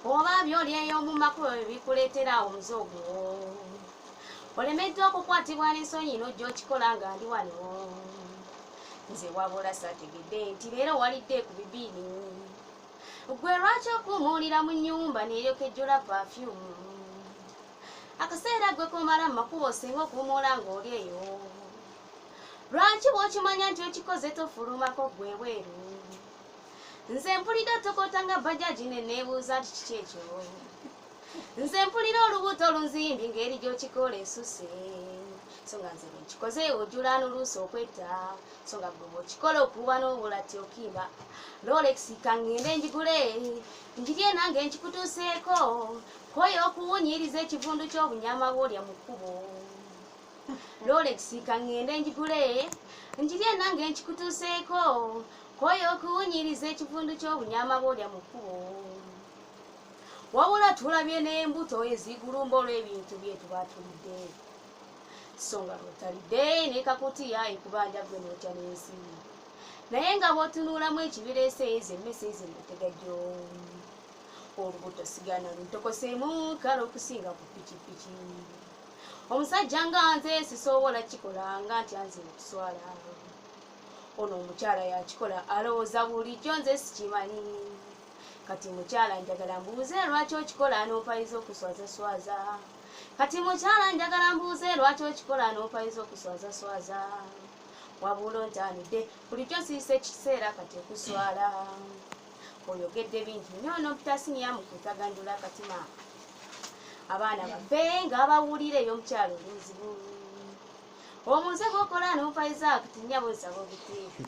oba byolyeyo mu makubo bikuleetera omuzogo olemeddwa okukwatibwa n'ensonyi n'ojja okikola nga ndi wano nze wabula saategedde nti leero walidde ku bibiini gwe lwaki okumuwulira mu nnyumba neeryokejjula pafyumu akaseera gwe kumala mu makubo singa okumuwula ng'oli eyo lwaki bw'okimanya nti okikoze tofulumako gwe bweru nze mpulira otokota nga bajaji neneebuuza nti kiki ekyo nze mpulira olubuto olunzimbi ng'eri gy'okikola esuse so nga nze bwenkikoze ojula n'oluusi okwetta so nga gwe bw'okikola okuba n'obula ti okimba Rolex kangende njigule njirye nange nkikutuuseeko koyo okuwunyiriza ekivundu ky'obunyama bw'olya mu kkubo Rolex kangende njigule njirye nange nkikutuuseeko koyo okuwunyiriza ekivundu ky'obunyama bw'olya mu kkubo wabula tulabye n'embuto ezigulumba olw'ebintu bye tuba tulidde so nga lwotalidde n'ekakutiya ekubanja gwe n'otya n'ensi naye nga bw'otunuulamu ekibireese ezo emmese ezo endategajjo olubuto sigana luntokoseemu kale okusinga ku pikipiki omusajja nga nze sisobola kikola nga nti anze okuswala ono omukyala yakikola alowooza bulijjo nze sikimanyi kati mukyala njagala mbuuze lwaki okikola n'opayiza okuswazaswaza kati mukyala njagala mbuuze lwaki okikola n'opayiza okuswazaswaza wabula ontaanidde bulijjo siisa ekiseera kati okuswala oyogedde bingi nnyo n'obutasiniya mu kutaganjula akatima abaana baffe ng'abawulira ey'omukyalo obuzibu omuze gwokola n'opayiza kati nnyabo nsaba obuteefu